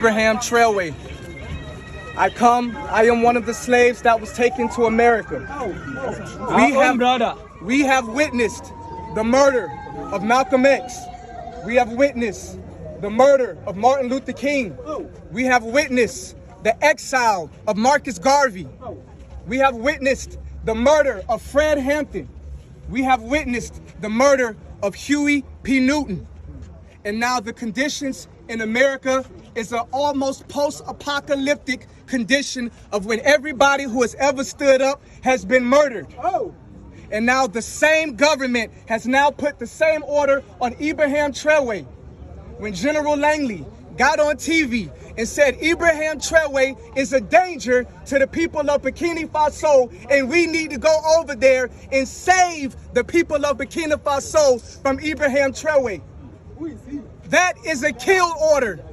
Abraham Traore. I am one of the slaves that was taken to America. We have witnessed the murder of Malcolm X. We have witnessed the murder of Martin Luther King. We have witnessed the exile of Marcus Garvey. We have witnessed the murder of Fred Hampton. We have witnessed the murder of Huey P. Newton. And now the conditions in America is an almost post-apocalyptic condition of when everybody who has ever stood up has been murdered. And now the same government has now put the same order on Ibrahim Traore. When General Langley got on TV and said Ibrahim Traore is a danger to the people of Burkina Faso and we need to go over there and save the people of Burkina Faso from Ibrahim Traore. That is a kill order.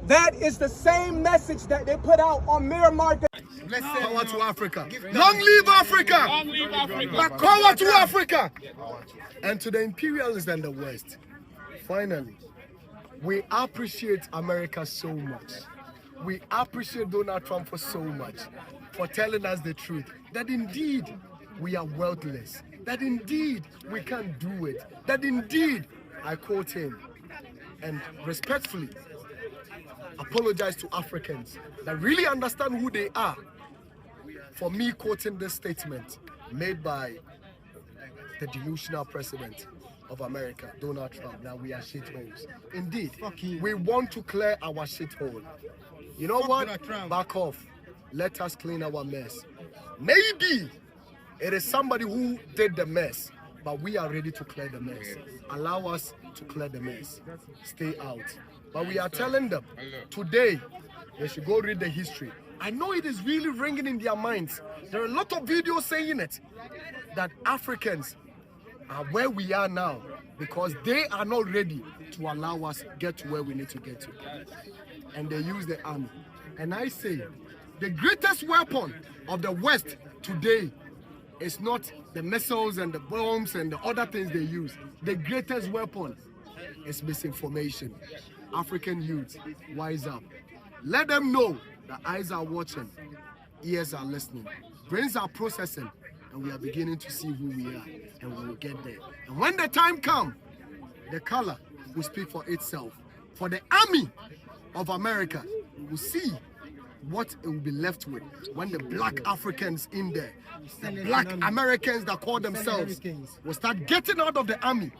That is the same message that they put out on Miramar. Power to Africa. Long live Africa. Long live Africa. Power to Africa. And to the imperialists and the West, finally, we appreciate America so much. We appreciate Donald Trump for so much, for telling us the truth, that indeed we are worthless, that indeed we can't do it, that indeed, I quote him, and respectfully apologize to Africans that really understand who they are for me quoting this statement made by the delusional president of America, Donald Trump, that we are shitholes. Indeed, we want to clear our shithole. You know what? Back off. Let us clean our mess. Maybe it is somebody who did the mess, but we are ready to clear the mess. Allow us to clear the mess. Stay out. But we are telling them today they should go read the history. I know it is really ringing in their minds. There are a lot of videos saying it, that Africans are where we are now because they are not ready to allow us get to where we need to get to. And they use the army. And I say, the greatest weapon of the West today is not the missiles and the bombs and the other things they use. The greatest weapon is misinformation. African youth, wise up. Let them know that eyes are watching, ears are listening, brains are processing, and we are beginning to see who we are, and we will get there. And when the time comes, the color will speak for itself. For the army of America, we will see what it will be left with when the black Africans in there, the black Americans that call themselves, will start getting out of the army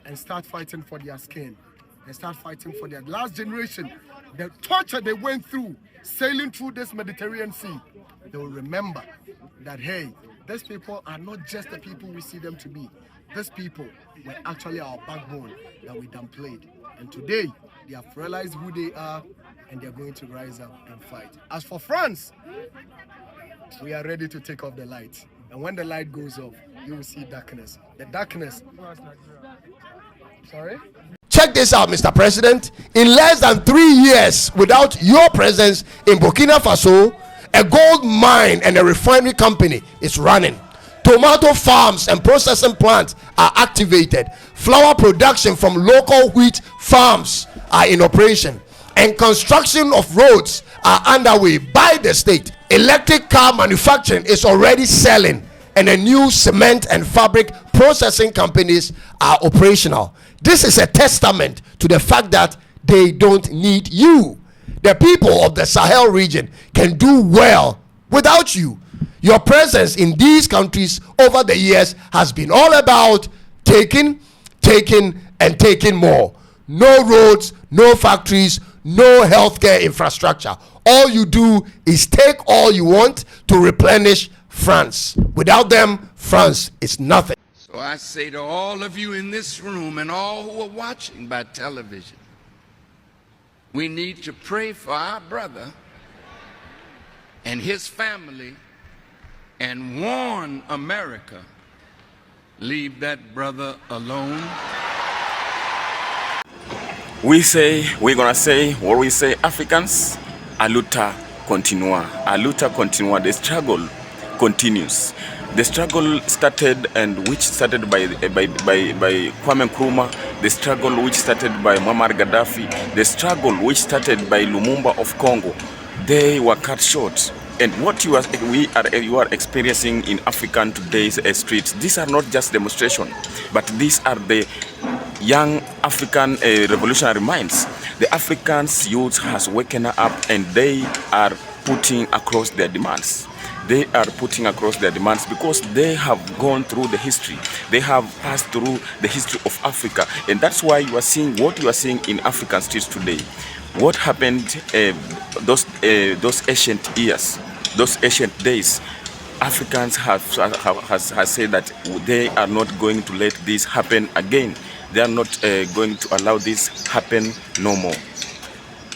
and start fighting for their skin, and start fighting for their last generation. The torture they went through sailing through this Mediterranean Sea, they will remember that, hey, these people are not just the people we see them to be. These people were actually our backbone that we downplayed. And today, they have realized who they are, and they're going to rise up and fight. As for France, we are ready to take off the light. And when the light goes off, you will see darkness. The darkness. Sorry? Check this out, Mr. President. In less than 3 years, without your presence in Burkina Faso, a gold mine and a refinery company is running. Tomato farms and processing plants are activated. Flour production from local wheat farms are in operation. And construction of roads are underway by the state. Electric car manufacturing is already selling, and a new cement and fabric processing companies are operational. This is a testament to the fact that they don't need you. The people of the Sahel region can do well without you. Your presence in these countries over the years has been all about taking, and taking more. No roads, no factories, no healthcare infrastructure. All you do is take all you want to replenish France. Without them, France is nothing. So I say to all of you in this room and all who are watching by television, we need to pray for our brother and his family and warn America, leave that brother alone. We're gonna say what we say, Africans, a luta continua. A luta continua. The struggle continues. The struggle started, and which started by Kwame Nkrumah. the struggle which started by Muammar Gaddafi, the struggle which started by Lumumba of Congo, they were cut short. And what you are experiencing in African today's streets, these are not just demonstrations, but these are the young African revolutionary minds. The Africans youth has waken up and they are putting across their demands. They are putting across their demands because they have gone through the history. They have passed through the history of Africa. And that's why you are seeing what you are seeing in African streets today. What happened those ancient years, those ancient days, Africans have said that they are not going to let this happen again. They are not going to allow this happen no more.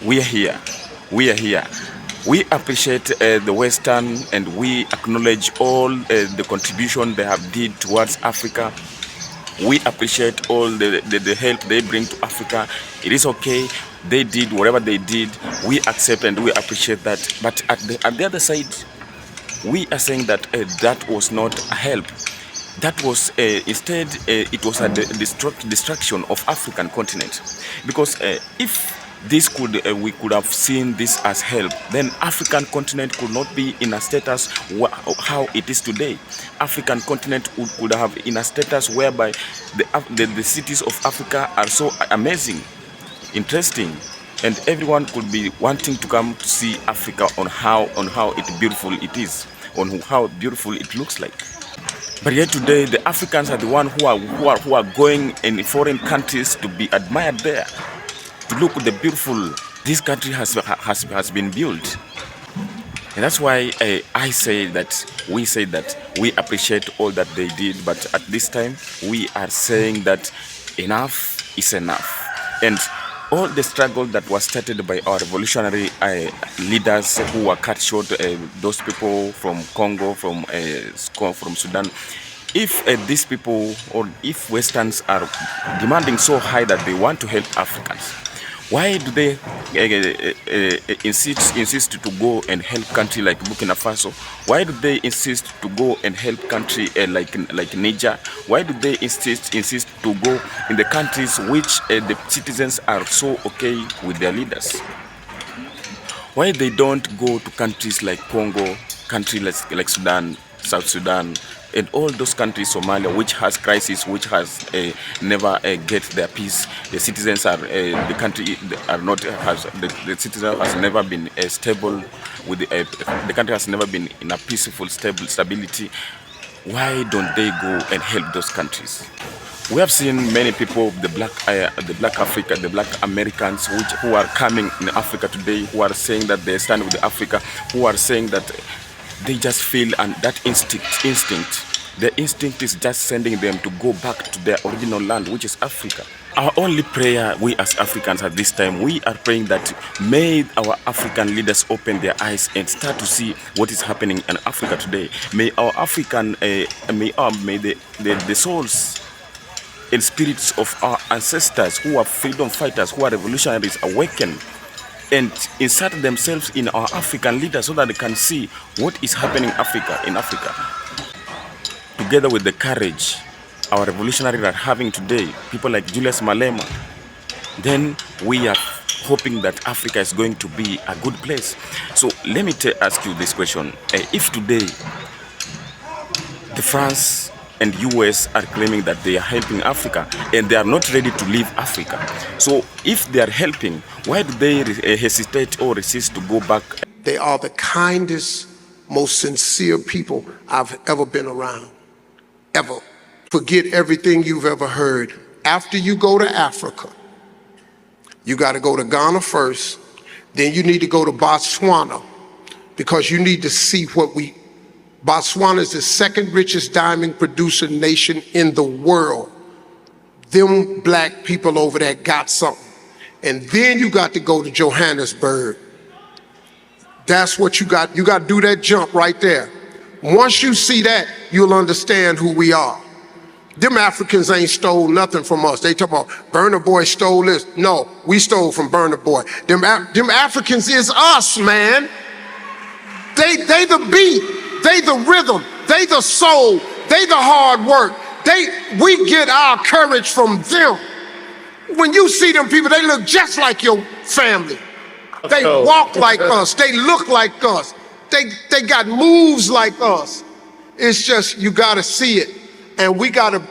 We are here. We are here. We appreciate the Western, and we acknowledge all the contribution they have did towards Africa. We appreciate all the help they bring to Africa. It is okay. They did whatever they did. We accept and we appreciate that. But at the other side, we are saying that that was not a help. That was instead it was a destruction of African continent. Because if this we could have seen this as help, then African continent could not be in a status how it is today. African continent could have in a status whereby the cities of Africa are so amazing, interesting, and everyone could be wanting to come to see Africa on how beautiful it is, on how beautiful it looks like. But yet today, the Africans are the ones who are going in foreign countries to be admired there, to look at the beautiful this country has been built. And that's why we say that we appreciate all that they did, but at this time we are saying that enough is enough. And all the struggle that was started by our revolutionary leaders who were cut short, those people from Congo, from Sudan, if these people, or if Westerns are demanding so high that they want to help Africans, why do they insist to go and help country like Burkina Faso? Why do they insist to go and help country like Niger? Why do they insist to go in the countries which the citizens are so okay with their leaders? Why they don't go to countries like Congo, countries like Sudan, South Sudan, and all those countries, Somalia, which has crisis, which has never get their peace. The citizens are the country are not the citizen has never been stable with the country has never been in a peaceful stability. Why don't they go and help those countries? We have seen many people, the black Africa, the black Americans, who are coming in Africa today, who are saying that they stand with Africa, who are saying that they just feel, and that instinct, the instinct is just sending them to go back to their original land, which is Africa. Our only prayer, we as Africans at this time, we are praying that may our African leaders open their eyes and start to see what is happening in Africa today. May our African, may the souls and spirits of our ancestors who are freedom fighters, who are revolutionaries, awaken and insert themselves in our African leaders so that they can see what is happening in Africa. Together with the courage our revolutionaries are having today, people like Julius Malema, then we are hoping that Africa is going to be a good place. So let me ask you this question. If today the France and US are claiming that they are helping Africa and they are not ready to leave Africa, so if they are helping, why do they hesitate or resist to go back? They are the kindest, most sincere people I've ever been around, ever. Forget everything you've ever heard. After you go to Africa, you got to go to Ghana first, then you need to go to Botswana, because you need to see Botswana is the second richest diamond producer nation in the world. Them black people over there got something. And then you got to go to Johannesburg. That's what you got. You got to do that jump right there. Once you see that, you'll understand who we are. Them Africans ain't stole nothing from us. They talk about Burna Boy stole this. No, we stole from Burna Boy. Them Africans is us, man. They the beat. They the rhythm, they the soul, they the hard work. We get our courage from them. When you see them people, they look just like your family. They walk like us. They look like us. They got moves like us. It's just, you gotta see it. And we gotta,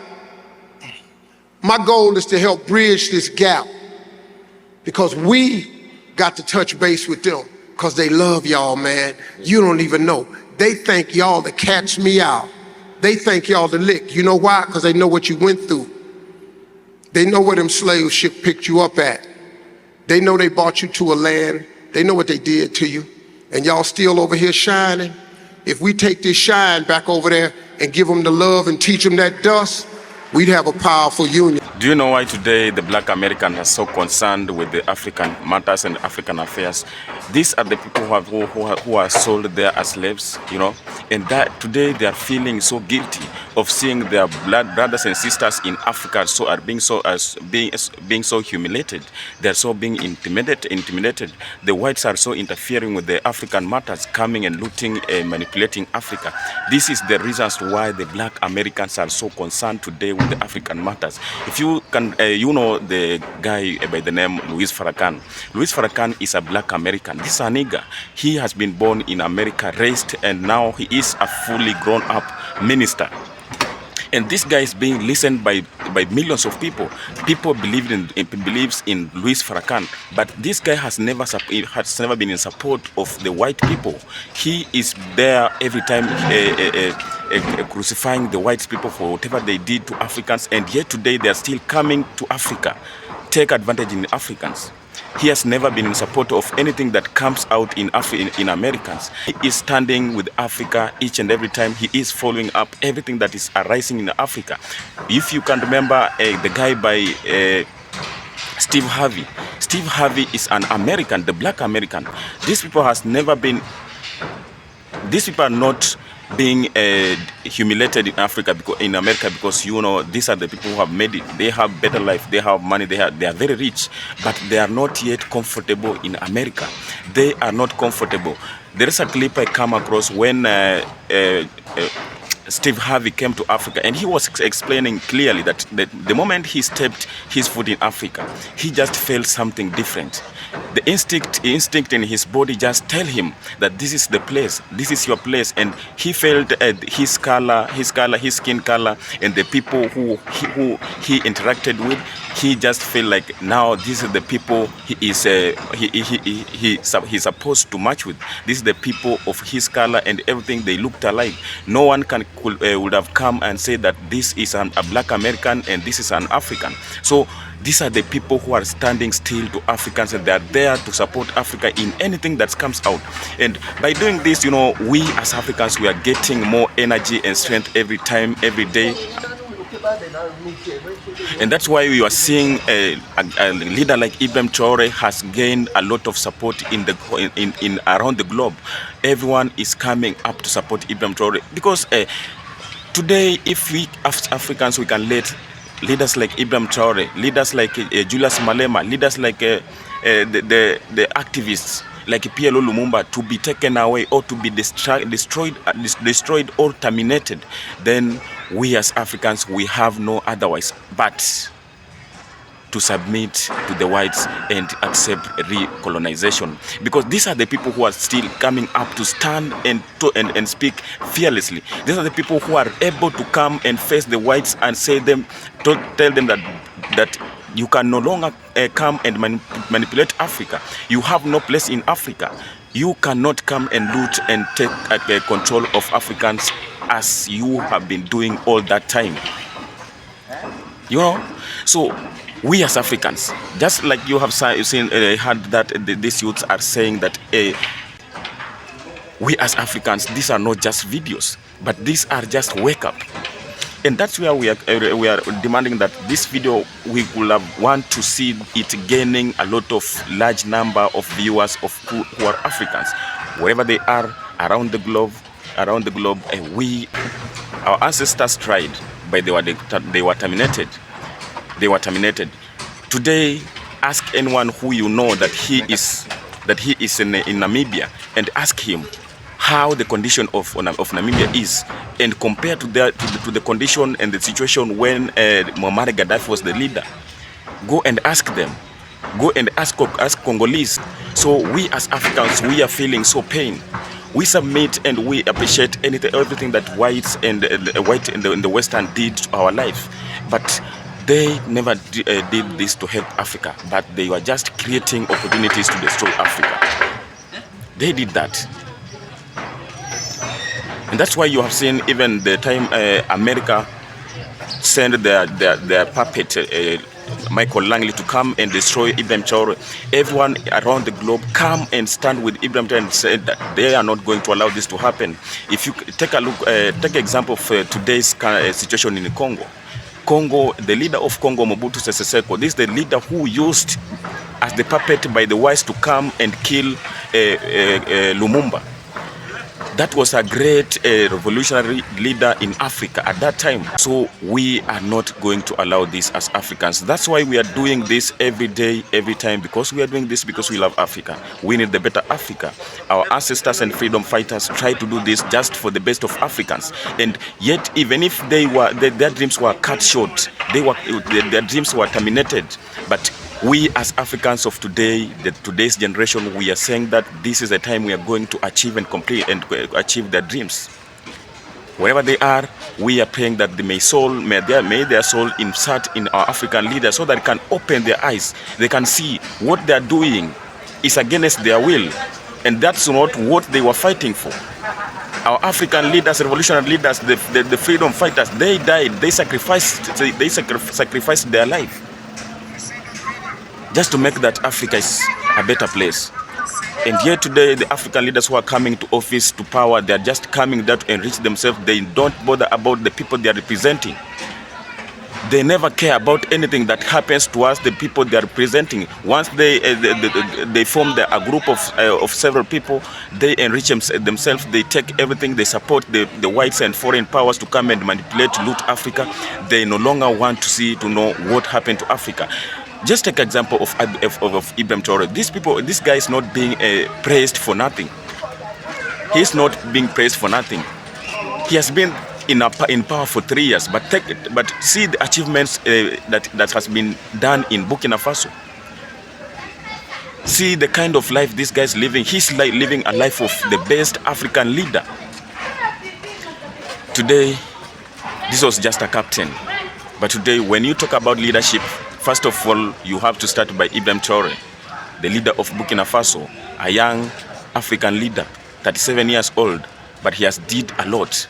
my goal is to help bridge this gap, because we got to touch base with them, because they love y'all, man. You don't even know. They think y'all to catch me out. They think y'all to lick. You know why? Because they know what you went through. They know where them slave ship picked you up at. They know they brought you to a land. They know what they did to you. And y'all still over here shining. If we take this shine back over there and give them the love and teach them that dust, we'd have a powerful union. Do you know why today the black American are so concerned with the African matters and African affairs? These are the people who are sold there as slaves, you know, and that today they are feeling so guilty of seeing their brothers and sisters in Africa being so humiliated. They are so being intimidated. The whites are so interfering with the African matters, coming and looting and manipulating Africa. This is the reasons why the black Americans are so concerned today with the African matters. If you can, you know the guy by the name Louis Farrakhan. Louis Farrakhan is a black American. This is a nigger. He has been born in America, raised, and now he is a fully grown up minister. And this guy is being listened by millions of people. People believes in Louis Farrakhan, but this guy has never been in support of the white people. He is there every time crucifying the white people for whatever they did to Africans, and yet today they are still coming to Africa, take advantage in Africans. He has never been in support of anything that comes out in Americans. He is standing with Africa each and every time. He is following up everything that is arising in Africa. If you can remember the guy by Steve Harvey. Steve Harvey is an American, the black American. These people are not being humiliated in America, because you know these are the people who have made it. They have better life, they have money, they are very rich, but they are not yet comfortable in America. They are not comfortable. There is a clip I come across when Steve Harvey came to Africa, and he was explaining clearly that the moment he stepped his foot in Africa, he just felt something different. The instinct in his body just tell him that this is the place, this is your place, and he felt his skin color, and the people who he interacted with. He just felt like now this is the people he's supposed to match with. This is the people of his color and everything. They looked alike. No one would have come and say that this is a black American and this is an African. So these are the people who are standing still to Africans, and they are there to support Africa in anything that comes out. And by doing this, you know, we as Africans, we are getting more energy and strength every time, every day. And that's why we are seeing a leader like Ibrahim Traore has gained a lot of support in around the globe. Everyone is coming up to support Ibrahim Traore, because today, if we as Africans, we can let leaders like Ibrahim Traore, leaders like Julius Malema, leaders like the activists like PLO Lumumba to be taken away or to be destroyed or terminated, then we as Africans, we have no otherwise but to submit to the whites and accept recolonization, because these are the people who are still coming up to stand and speak fearlessly. These are the people who are able to come and face the whites and tell them that you can no longer come and manipulate Africa. You have no place in Africa. You cannot come and loot and take control of Africans as you have been doing all that time. You know, so we as Africans, just like you have seen, heard that these youths are saying that we as Africans, these are not just videos, but these are just wake up. And that's where we are demanding that this video, we will want to see it gaining a lot of large number of viewers of who are Africans, wherever they are around the globe. Our ancestors tried, but they were terminated. They were terminated. Today, ask anyone who you know that he is in Namibia, and ask him how the condition of Namibia is, and compare to the condition and the situation when Muammar Gaddafi was the leader. Go and ask them. Go and ask Congolese. So we as Africans, we are feeling so pain. We submit and we appreciate everything that whites and white in the Western did to our life, but they never did this to help Africa. But they were just creating opportunities to destroy Africa. They did that, and that's why you have seen even the time America sent their puppet. Michael Langley to come and destroy Ibrahim Traore. Everyone around the globe come and stand with Ibrahim Traore and say that they are not going to allow this to happen. If you take a look, take an example of today's situation in Congo, the leader of Congo, Mobutu Sese Seko, this is the leader who used as the puppet by the whites to come and kill Lumumba. That was a great revolutionary leader in Africa at that time. So we are not going to allow this as Africans. That's why we are doing this every day, every time, because we are doing this because we love Africa. We need the better Africa. Our ancestors and freedom fighters tried to do this just for the best of Africans. And yet, even if their dreams were cut short, their dreams were terminated. But we as Africans of today, today's generation, we are saying that this is the time we are going to achieve and complete and achieve their dreams. Wherever they are, we are praying that may their soul insert in our African leaders so that they can open their eyes. They can see what they are doing is against their will, and that's not what they were fighting for. Our African leaders, revolutionary leaders, the freedom fighters, they died, they sacrificed their life just to make that Africa is a better place. And yet today, the African leaders who are coming to office, to power, they are just coming there to enrich themselves. They don't bother about the people they are representing. They never care about anything that happens to us, the people they are representing. Once they form a group of several people, they enrich themselves, they take everything, they support the whites and foreign powers to come and manipulate, loot Africa. They no longer want to know what happened to Africa. Just take an example of Ibrahim Traore. This guy is not being praised for nothing. He's not being praised for nothing. He has been in power for 3 years, but see the achievements that has been done in Burkina Faso. See the kind of life this guy is living. He's living a life of the best African leader. Today, this was just a captain. But today, when you talk about leadership, first of all, you have to start by Ibrahim Traore, the leader of Burkina Faso, a young African leader, 37 years old, but he has did a lot.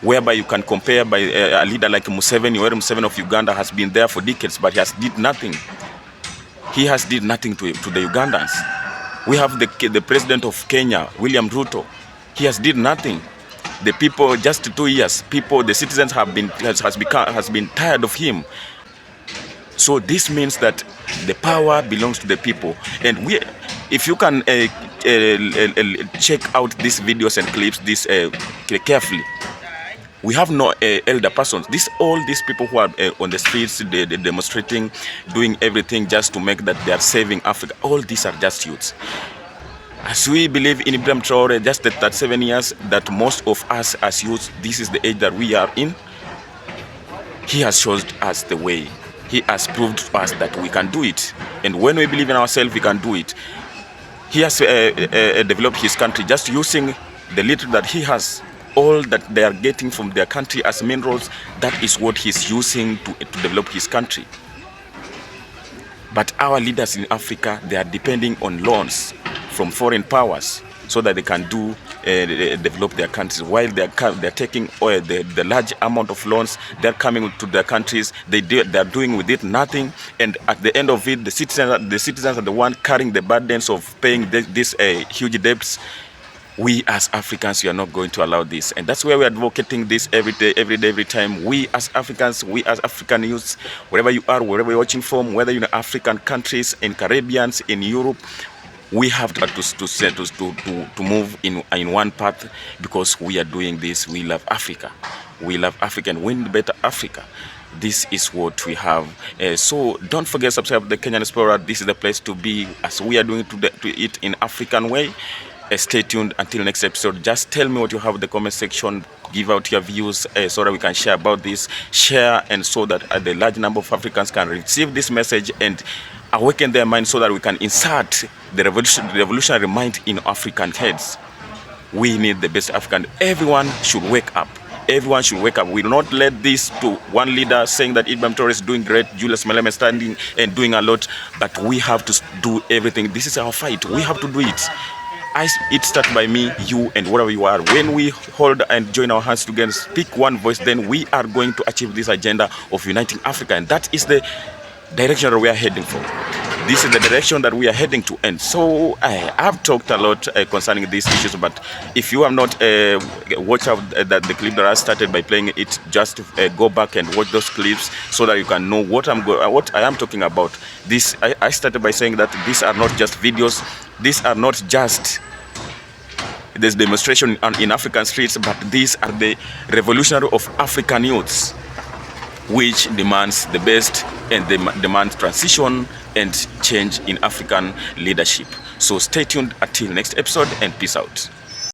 Whereby you can compare by a leader like Museveni, where Museveni of Uganda has been there for decades, but he has did nothing. He has did nothing to the Ugandans. We have the president of Kenya, William Ruto. He has did nothing. The people, just 2 years, the citizens has been tired of him. So this means that the power belongs to the people. And if you can check out these videos and clips carefully, we have no elder persons. All these people who are on the streets, they demonstrating, doing everything just to make that they are saving Africa. All these are just youths. As we believe in Ibrahim Traore, just that 7 years, that most of us as youths, this is the age that we are in. He has shown us the way. He has proved to us that we can do it. And when we believe in ourselves, we can do it. He has developed his country just using the little that he has. All that they are getting from their country as minerals, that is what he's using to develop his country. But our leaders in Africa, they are depending on loans from foreign powers so that they can develop their countries. While they're taking the large amount of loans, they're coming to their countries, they're doing with it nothing, and at the end of it, the citizens are the one carrying the burdens of paying these huge debts. We as Africans, we are not going to allow this. And that's why we're advocating this every day, every time. We as Africans, we as African youths, wherever you are, wherever you're watching from, whether you're in African countries, in Caribbeans, in Europe, we have to move in one path, because we are doing this. We love Africa. We love Africa, and we need better Africa. This is what we have. So don't forget to subscribe to the Kenyan Diaspora. This is the place to be, as we are doing to it in African way. Stay tuned until next episode. Just tell me what you have in the comment section. Give out your views so that we can share about this. Share, and so that the large number of Africans can receive this message and awaken their mind, so that we can insert the revolutionary mind in African heads. We need the best African. Everyone should wake up. Everyone should wake up. We will not let this to one leader saying that Ibrahim Traore is doing great, Julius Malema standing and doing a lot, but we have to do everything. This is our fight. We have to do it. It starts by me, you, and whatever you are. When we hold and join our hands together, speak one voice, then we are going to achieve this agenda of uniting Africa. And that is the direction that we are heading for. This is the direction that we are heading to. And so I have talked a lot concerning these issues, but if you have not watched out the clip that I started by playing it, just go back and watch those clips so that you can know what I am talking about. This I started by saying that these are not just videos, these are not just this demonstration in African streets, but these are the revolutionary of African youths, which demands the best and demands transition and change in African leadership. So stay tuned until next episode, and peace out.